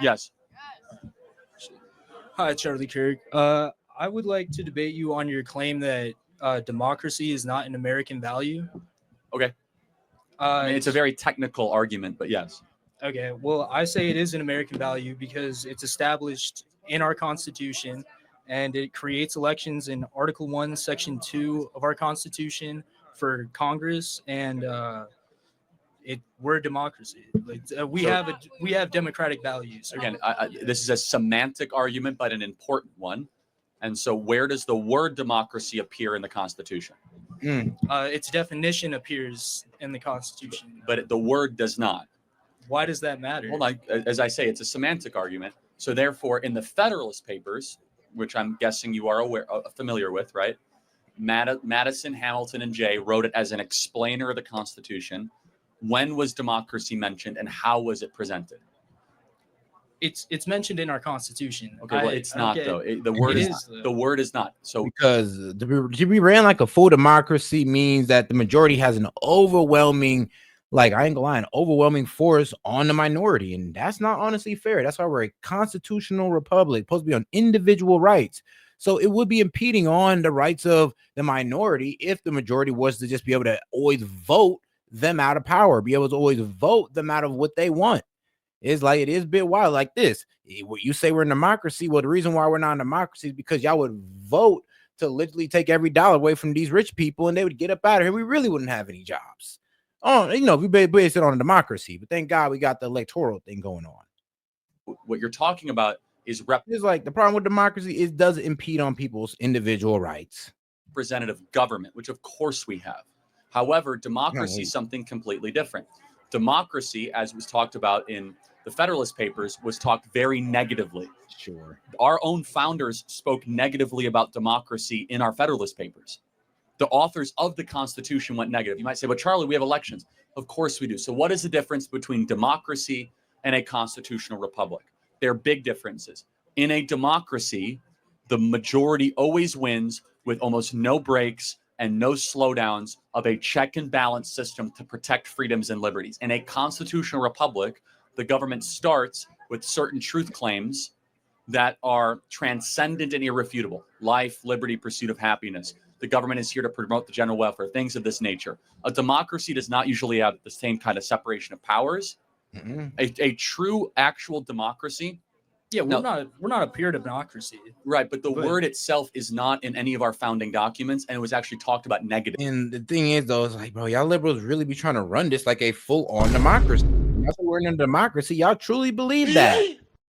Yes. Hi, Charlie Kirk. I would like to debate you on your claim that democracy is not an American value. Okay. I mean, it's a very technical argument, but yes. Okay, well, I say it is an American value because it's established in our Constitution and it creates elections in Article 1, Section 2 of our Constitution for Congress. And we're a democracy. Like we have democratic values. Again, this is a semantic argument, but an important one. And so, where does the word democracy appear in the Constitution? Its definition appears in the Constitution, but the word does not. Why does that matter? Well, as I say, it's a semantic argument. So, therefore, in the Federalist Papers, which I'm guessing you are familiar with, right? Madison, Hamilton, and Jay wrote it as an explainer of the Constitution. When was democracy mentioned, and how was it presented? It's mentioned in our Constitution. Okay, well, it's not though. The word is not. So because to be ran like a full democracy means that the majority has an overwhelming, like I ain't gonna lie, an overwhelming force on the minority, and that's not honestly fair. That's why we're a constitutional republic, supposed to be on individual rights. So it would be impeding on the rights of the minority if the majority was to just be able to always vote them out of power, be able to always vote them out of what they want. It's like it is a bit wild like this. What you say we're in democracy, well, the reason why we're not in democracy is because y'all would vote to literally take every dollar away from these rich people and they would get up out of here. We really wouldn't have any jobs. Oh, we base it on a democracy, but thank God we got the electoral thing going on. What you're talking about is it's like the problem with democracy is does impede on people's individual rights. Representative government, which of course we have. However, democracy is something completely different. Democracy, as was talked about in the Federalist Papers, was talked very negatively. Sure. Our own founders spoke negatively about democracy in our Federalist Papers. The authors of the Constitution went negative. You might say, but Charlie, we have elections. Of course we do. So what is the difference between democracy and a constitutional republic? There are big differences. In a democracy, the majority always wins with almost no breaks and no slowdowns of a check and balance system to protect freedoms and liberties. In a constitutional republic, the government starts with certain truth claims that are transcendent and irrefutable. Life, liberty, pursuit of happiness. The government is here to promote the general welfare, things of this nature. A democracy does not usually have the same kind of separation of powers. Mm-hmm. A true, actual democracy. Yeah, we're not a pure democracy. Right, but the word itself is not in any of our founding documents, and it was actually talked about negatively. And the thing is, though, it's like, bro, y'all liberals really be trying to run this like a full-on democracy. That's what we're in a democracy. Y'all truly believe that.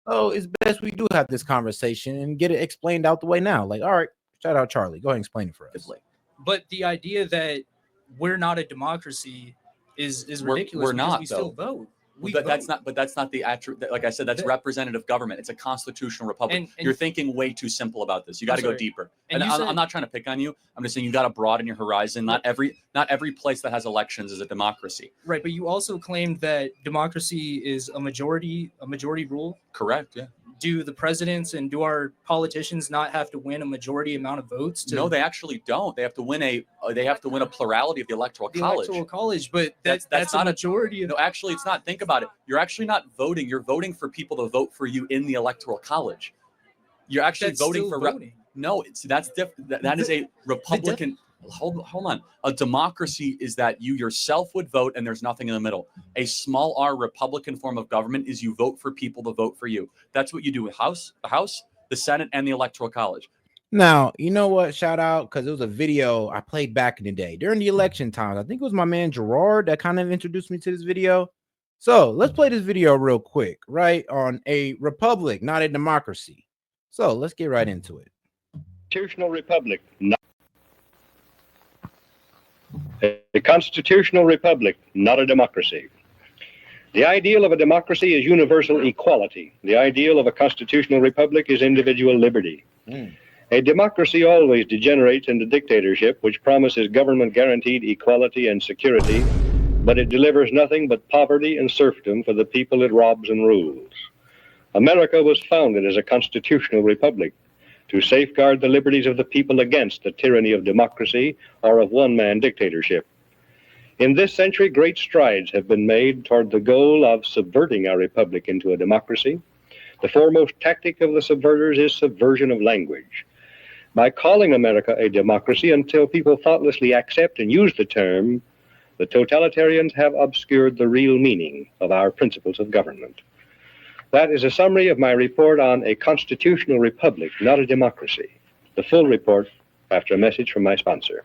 So it's best we do have this conversation and get it explained out the way now. Like, all right, shout out Charlie. Go ahead and explain it for us. But the idea that we're not a democracy is ridiculous. We're not, we still vote. That's not the attribute. Like I said, that's representative government. It's a constitutional republic. And you're thinking way too simple about this. You got to go deeper. And I'm not trying to pick on you. I'm just saying you got to broaden your horizon. Not every place that has elections is a democracy. Right, but you also claimed that democracy is a majority rule. Correct. Yeah. Do the presidents and do our politicians not have to win a majority amount of votes? No, they actually don't. They have to win a plurality of the electoral college. But that's not a majority. No, actually, it's not. Think about it. You're actually not voting. You're voting for people to vote for you in the electoral college. You're actually voting for. No, that's different. That is a Republican. Hold on. A democracy is that you yourself would vote and there's nothing in the middle. A small r Republican form of government is you vote for people to vote for you. That's what you do with the House, the Senate, and the Electoral College. Now, you know what? Shout out, because it was a video I played back in the day during the election times. I think it was my man Gerard that kind of introduced me to this video. So let's play this video real quick, right? On a republic, not a democracy. So let's get right into it. Constitutional republic. A constitutional republic, not a democracy. The ideal of a democracy is universal equality. The ideal of a constitutional republic is individual liberty. A democracy always degenerates into dictatorship, which promises government-guaranteed equality and security, but it delivers nothing but poverty and serfdom for the people it robs and rules. America was founded as a constitutional republic to safeguard the liberties of the people against the tyranny of democracy or of one-man dictatorship. In this century, great strides have been made toward the goal of subverting our republic into a democracy. The foremost tactic of the subverters is subversion of language. By calling America a democracy until people thoughtlessly accept and use the term, the totalitarians have obscured the real meaning of our principles of government. That is a summary of my report on a constitutional republic, not a democracy. The full report after a message from my sponsor.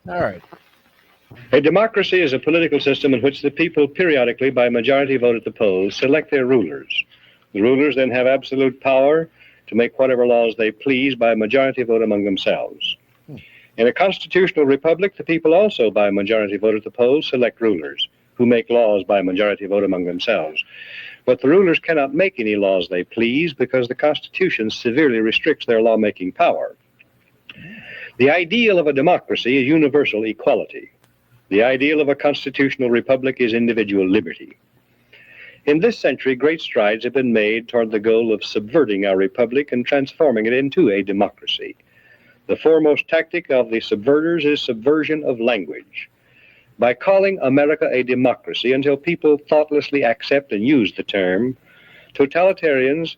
All right. A democracy is a political system in which the people periodically, by majority vote at the polls, select their rulers. The rulers then have absolute power to make whatever laws they please by majority vote among themselves. In a constitutional republic, the people also, by majority vote at the polls, select rulers who make laws by majority vote among themselves. But the rulers cannot make any laws they please because the Constitution severely restricts their lawmaking power. The ideal of a democracy is universal equality. The ideal of a constitutional republic is individual liberty. In this century, great strides have been made toward the goal of subverting our republic and transforming it into a democracy. The foremost tactic of the subverters is subversion of language. By calling America a democracy until people thoughtlessly accept and use the term, totalitarians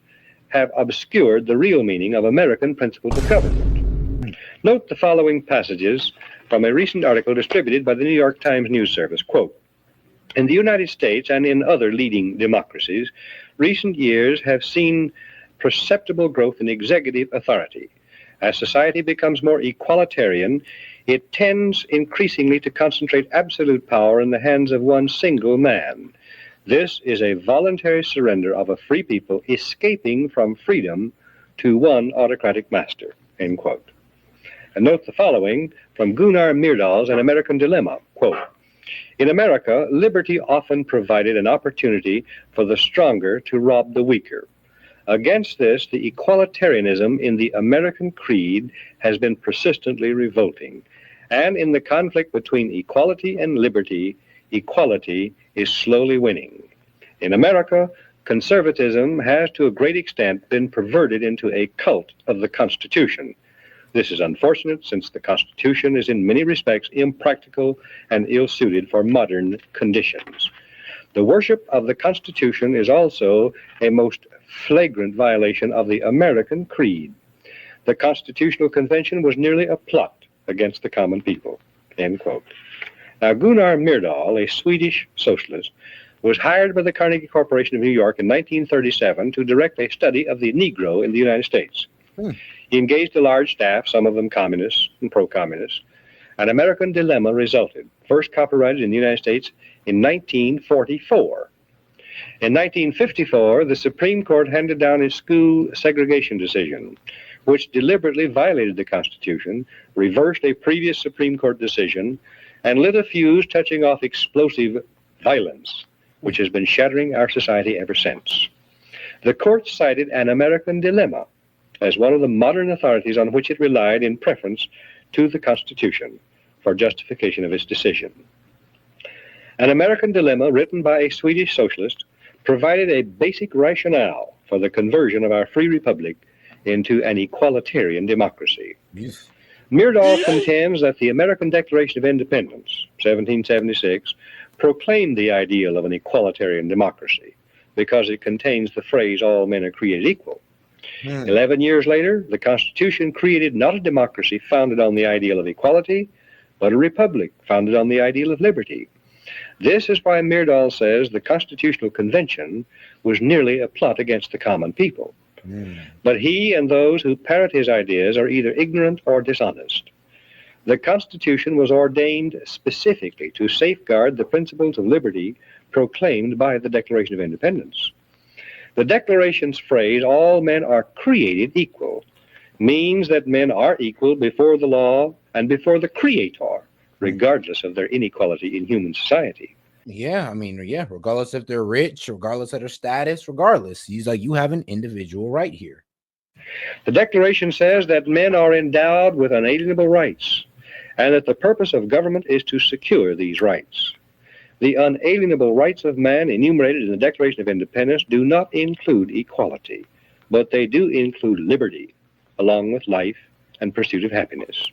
have obscured the real meaning of American principles of government. Note the following passages from a recent article distributed by the New York Times News Service. Quote, in the United States and in other leading democracies, recent years have seen perceptible growth in executive authority. As society becomes more equalitarian, it tends increasingly to concentrate absolute power in the hands of one single man. This is a voluntary surrender of a free people escaping from freedom to one autocratic master, end quote. And note the following from Gunnar Myrdal's An American Dilemma, quote, in America, liberty often provided an opportunity for the stronger to rob the weaker. Against this, the equalitarianism in the American creed has been persistently revolting. And in the conflict between equality and liberty, equality is slowly winning. In America, conservatism has to a great extent been perverted into a cult of the Constitution. This is unfortunate since the Constitution is in many respects impractical and ill-suited for modern conditions. The worship of the Constitution is also a most flagrant violation of the American creed. The Constitutional Convention was nearly a plot against the common people, end quote. Now, Gunnar Myrdal, a Swedish socialist, was hired by the Carnegie Corporation of New York in 1937 to direct a study of the Negro in the United States. He engaged a large staff, some of them communists and pro-communists. An American Dilemma resulted, first copyrighted in the United States in 1944. In 1954, the Supreme Court handed down a school segregation decision, which deliberately violated the Constitution, reversed a previous Supreme Court decision, and lit a fuse touching off explosive violence, which has been shattering our society ever since. The court cited An American Dilemma as one of the modern authorities on which it relied in preference to the Constitution for justification of its decision. An American Dilemma, written by a Swedish socialist, provided a basic rationale for the conversion of our free republic into an equalitarian democracy. Yes. Myrdal contends that the American Declaration of Independence, 1776, proclaimed the ideal of an equalitarian democracy because it contains the phrase, all men are created equal. 11 years later, the Constitution created not a democracy founded on the ideal of equality, but a republic founded on the ideal of liberty. This is why Myrdal says the Constitutional Convention was nearly a plot against the common people. But he and those who parrot his ideas are either ignorant or dishonest. The Constitution was ordained specifically to safeguard the principles of liberty proclaimed by the Declaration of Independence. The Declaration's phrase, all men are created equal, means that men are equal before the law and before the Creator, regardless of their inequality in human society. Yeah, I mean, yeah, regardless if they're rich, regardless of their status, regardless. He's like, you have an individual right here. The Declaration says that men are endowed with unalienable rights, and that the purpose of government is to secure these rights. The unalienable rights of man enumerated in the Declaration of Independence do not include equality, but they do include liberty, along with life and pursuit of happiness.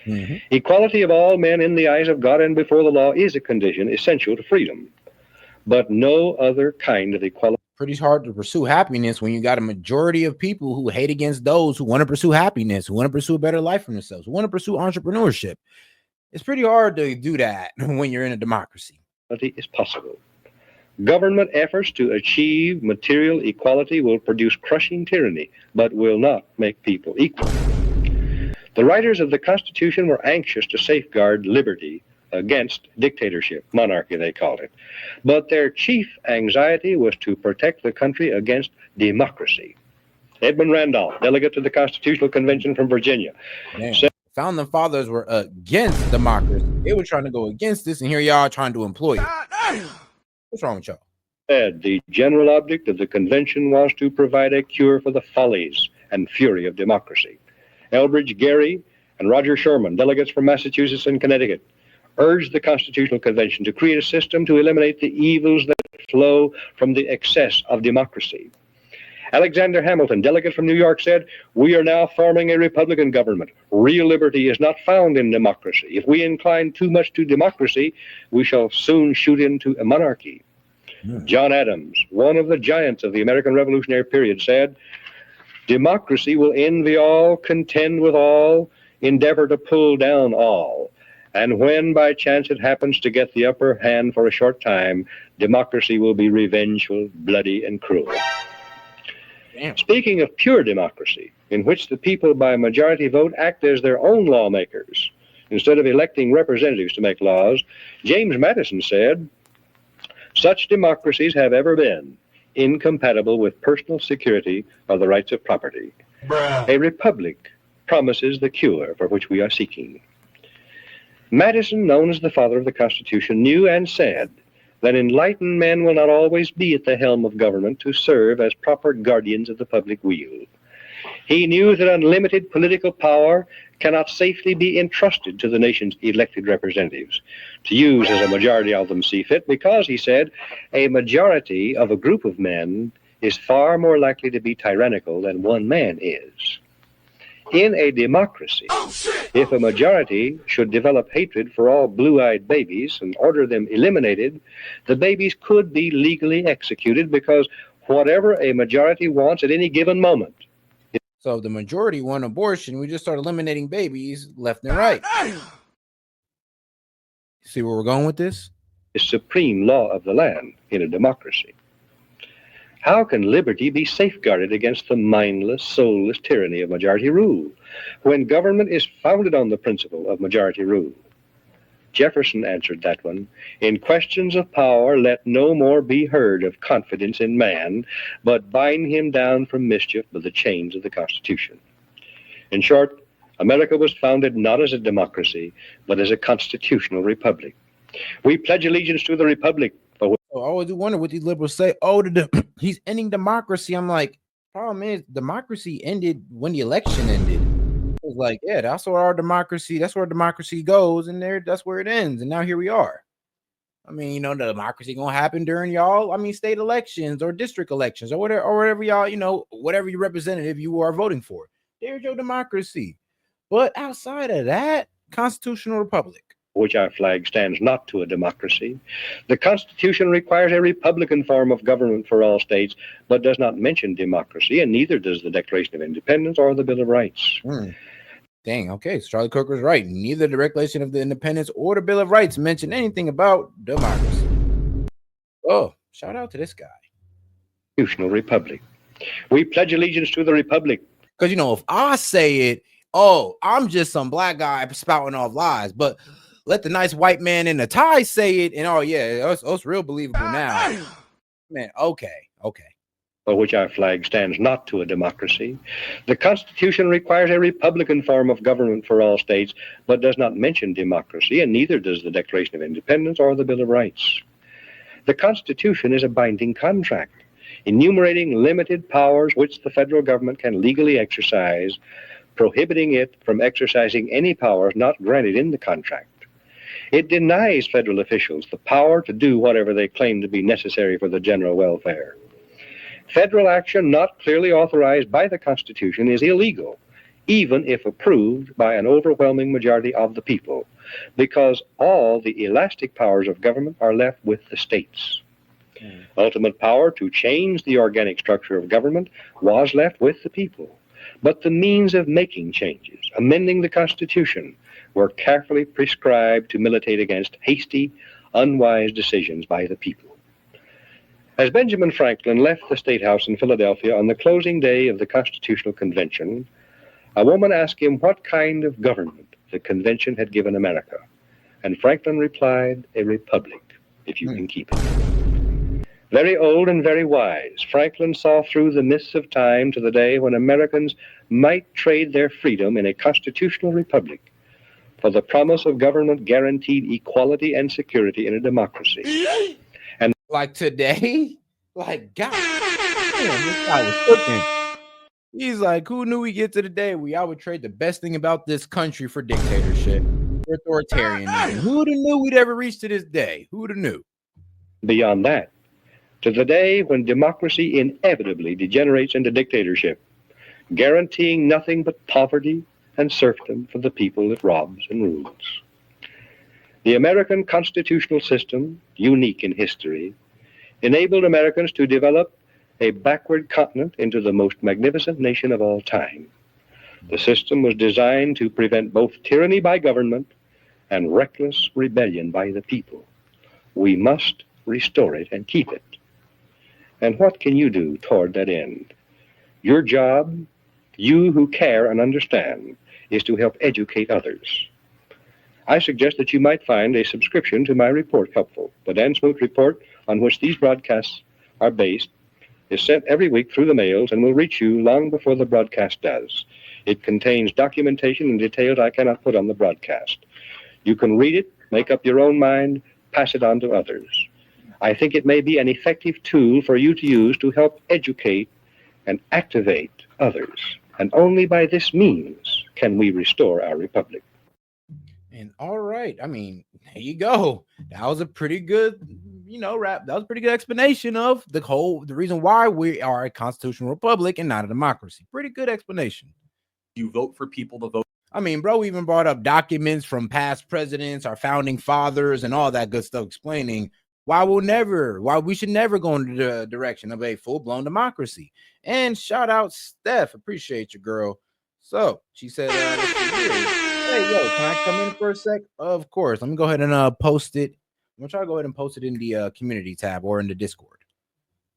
Mhm. Equality of all men in the eyes of God and before the law is a condition essential to freedom, but no other kind of equality. Pretty hard to pursue happiness when you got a majority of people who hate against those who want to pursue happiness, who want to pursue a better life for themselves, who want to pursue entrepreneurship. It's pretty hard to do that when you're in a democracy. Is possible. Government efforts to achieve material equality will produce crushing tyranny, but will not make people equal. The writers of the Constitution were anxious to safeguard liberty against dictatorship, monarchy they called it. But their chief anxiety was to protect the country against democracy. Edmund Randolph, delegate to the Constitutional Convention from Virginia. Damn. Founding fathers were against democracy. They were trying to go against this, and here y'all trying to employ it. What's wrong with y'all? Said the general object of the convention was to provide a cure for the follies and fury of democracy. Elbridge Gerry and Roger Sherman, delegates from Massachusetts and Connecticut, urged the Constitutional Convention to create a system to eliminate the evils that flow from the excess of democracy. Alexander Hamilton, delegate from New York, said, "We are now forming a Republican government. Real liberty is not found in democracy. If we incline too much to democracy, we shall soon shoot into a monarchy." John Adams, one of the giants of the American Revolutionary period, said, "Democracy will envy all, contend with all, endeavor to pull down all. And when by chance it happens to get the upper hand for a short time, democracy will be revengeful, bloody, and cruel." Damn. Speaking of pure democracy, in which the people by majority vote act as their own lawmakers, instead of electing representatives to make laws, James Madison said, "Such democracies have ever been incompatible with personal security or the rights of property. A republic promises the cure for which we are seeking." Madison, known as the father of the Constitution, knew and said that enlightened men will not always be at the helm of government to serve as proper guardians of the public weal. He knew that unlimited political power cannot safely be entrusted to the nation's elected representatives, to use as a majority of them see fit, because, he said, a majority of a group of men is far more likely to be tyrannical than one man is. In a democracy, if a majority should develop hatred for all blue-eyed babies and order them eliminated, the babies could be legally executed, because whatever a majority wants at any given moment. So if the majority want abortion, we just start eliminating babies left and right. See where we're going with this? Is supreme law of the land in a democracy. How can liberty be safeguarded against the mindless, soulless tyranny of majority rule when government is founded on the principle of majority rule? Jefferson answered that one, "In questions of power, let no more be heard of confidence in man, but bind him down from mischief by the chains of the Constitution." In short, America was founded not as a democracy, but as a constitutional republic. We pledge allegiance to the republic. I always do wonder what these liberals say. Oh, he's ending democracy. I'm like, problem is, democracy ended when the election ended. It was like, yeah, that's where our democracy, that's where democracy goes, and that's where it ends. And now here we are. I mean, you know, the democracy gonna happen during state elections or district elections or whatever y'all, whatever your representative you are voting for. There's your democracy. But outside of that, constitutional republic, which our flag stands not to a democracy. The Constitution requires a republican form of government for all states, but does not mention democracy, and neither does the Declaration of Independence or the Bill of Rights. Dang, okay, so Charlie Kirk was right. Neither the Declaration of the Independence or the Bill of Rights mention anything about democracy. Oh, shout out to this guy. Constitutional republic. We pledge allegiance to the republic. Because, if I say it, oh, I'm just some black guy spouting off lies, but let the nice white man in the tie say it, and oh yeah, it's real believable now. Man, okay. For which our flag stands not to a democracy. The Constitution requires a republican form of government for all states, but does not mention democracy, and neither does the Declaration of Independence or the Bill of Rights. The Constitution is a binding contract, enumerating limited powers which the federal government can legally exercise, prohibiting it from exercising any powers not granted in the contract. It denies federal officials the power to do whatever they claim to be necessary for the general welfare. Federal action not clearly authorized by the Constitution is illegal, even if approved by an overwhelming majority of the people, because all the elastic powers of government are left with the states. Ultimate power to change the organic structure of government was left with the people, but the means of making changes, amending the Constitution, were carefully prescribed to militate against hasty, unwise decisions by the people. As Benjamin Franklin left the State House in Philadelphia on the closing day of the Constitutional Convention, a woman asked him what kind of government the convention had given America, and Franklin replied, "A republic, if you can keep it." Very old and very wise, Franklin saw through the mists of time to the day when Americans might trade their freedom in a constitutional republic for the promise of government guaranteed equality and security in a democracy. And like today, like God damn, this guy was cooking. He's like, who knew we get to the day we I would trade the best thing about this country for dictatorship, for authoritarianism? Who'd have knew we'd ever reach to this day? Who'd have knew? beyond that, to the day when democracy inevitably degenerates into dictatorship, guaranteeing nothing but poverty and serfdom for the people it robs and rules. The American constitutional system, unique in history, enabled Americans to develop a backward continent into the most magnificent nation of all time. The system was designed to prevent both tyranny by government and reckless rebellion by the people. We must restore it and keep it. And what can you do toward that end? Your job, you who care and understand, is to help educate others. I suggest that you might find a subscription to my report helpful. The Dan Smoot Report, on which these broadcasts are based, is sent every week through the mails and will reach you long before the broadcast does. It contains documentation and details I cannot put on the broadcast. You can read it, make up your own mind, pass it on to others. I think it may be an effective tool for you to use to help educate and activate others. And only by this means can we restore our republic. And all right, I mean, there you go. That was a pretty good, wrap. That was a pretty good explanation of the reason why we are a constitutional republic and not a democracy. Pretty good explanation. You vote for people to vote. I mean, bro even brought up documents from past presidents, our founding fathers, and all that good stuff, explaining why we should never go in the direction of a full-blown democracy. And shout out Steph, appreciate you, girl. So she said, hey, yo, can I come in for a sec? Of course. Let me go ahead and post it. I'm gonna try to go ahead and post it in the community tab or in the Discord.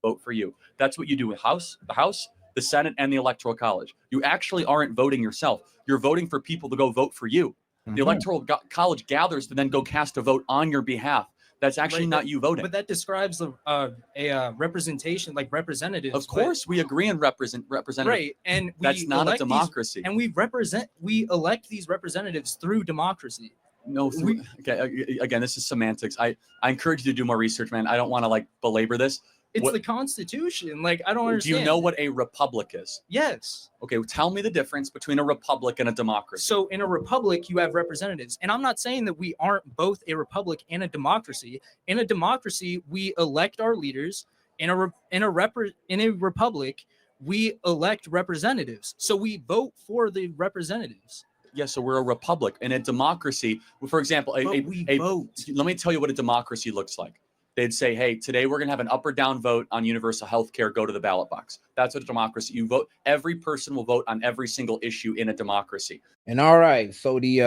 Vote for you. That's what you do with the House, the Senate, and the Electoral College. You actually aren't voting yourself. You're voting for people to go vote for you. The Electoral College gathers to then go cast a vote on your behalf. That's actually not you voting. But that describes a representation, like representatives. Of course, we agree on representative. Right, and that's not a democracy. And we elect these representatives through democracy. No, okay. Again, this is semantics. I encourage you to do more research, man. I don't want to belabor this. It's the Constitution. I don't understand. Do you know what a republic is? Yes. Okay, well, tell me the difference between a republic and a democracy. So in a republic, you have representatives. And I'm not saying that we aren't both a republic and a democracy. In a democracy, we elect our leaders. In a republic, we elect representatives. So we vote for the representatives. Yeah, so we're a republic. In a democracy, for example, we vote. Let me tell you what a democracy looks like. They'd say, hey, today we're going to have an up or down vote on universal health care. Go to the ballot box. That's what a democracy. You vote. Every person will vote on every single issue in a democracy. And all right, so the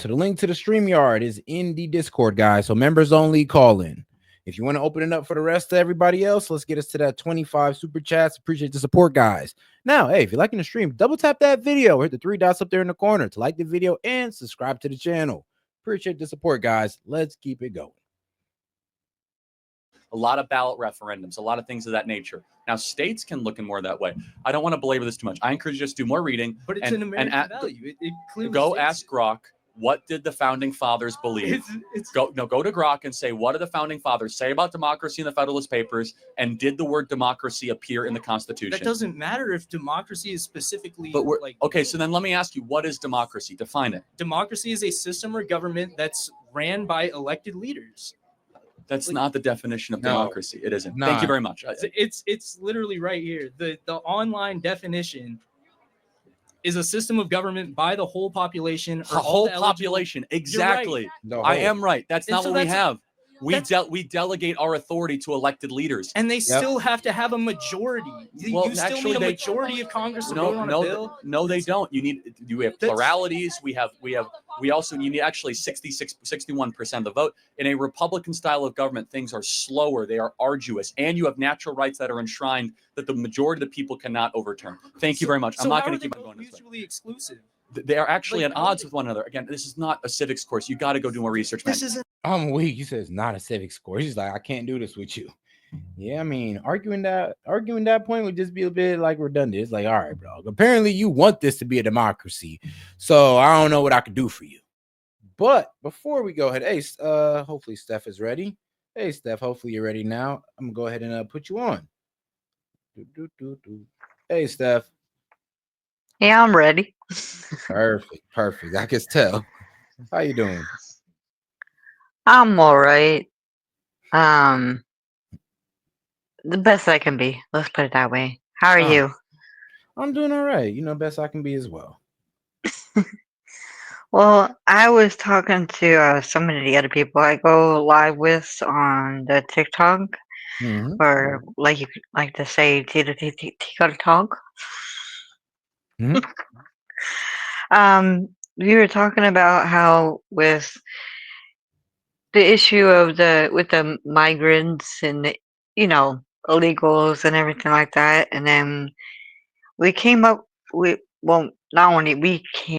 link to the StreamYard is in the Discord, guys. So members only, call in. If you want to open it up for the rest of everybody else, let's get us to that 25 super chats. Appreciate the support, guys. Now, hey, if you're liking the stream, double tap that video. Hit the 3 dots up there in the corner to like the video and subscribe to the channel. Appreciate the support, guys. Let's keep it going. A lot of ballot referendums, a lot of things of that nature. Now, states can look in more that way. I don't want to belabor this too much. I encourage you to just do more reading. But it's an American value. It clearly go states ask Grok, what did the founding fathers believe? Go to Grok and say, what did the founding fathers say about democracy in the Federalist Papers? And did the word democracy appear in the Constitution? That doesn't matter if democracy is specifically okay, so then let me ask you, what is democracy? Define it. Democracy is a system or government that's ran by elected leaders. That's not the definition of democracy. It isn't. Nah. Thank you very much. It's literally right here. The online definition. is a system of government by the whole population or The all whole the eligible- population. You're right. Exactly. The I whole- am right. That's And not so what we that's- have. that's- We delegate our authority to elected leaders. And they still have to have a majority. Well, You still actually, need a they- majority of Congress to vote on a bill. No, they don't. You have pluralities. We also you need actually 61% of the vote. In a Republican style of government, things are slower, they are arduous, and you have natural rights that are enshrined that the majority of the people cannot overturn. Thank you very much. I'm not going to keep on going this way. Mutually exclusive. They are actually Like, at odds with one another. Again, this is not a civics course. You got to go do more research, man. This isn't. I'm weak. He says not a civics course. He's like, I can't do this with you. Yeah, I mean, arguing that point would just be a bit like redundant. It's like, all right, bro. Apparently, you want this to be a democracy, so I don't know what I could do for you. But before we go ahead, hey, hopefully Steph is ready. Hey, Steph, hopefully you're ready now. I'm gonna go ahead and put you on. Hey, Steph. Yeah, I'm ready. Perfect. I can tell. How you doing? I'm all right. The best I can be. Let's put it that way. How are you? I'm doing all right. Best I can be as well. Well, I was talking to some of the other people I go live with on the TikTok, or like you like to say, TikTok. We were talking about how with the issue of with the migrants and the, illegals and everything like that, and then we came up with, well, not only we came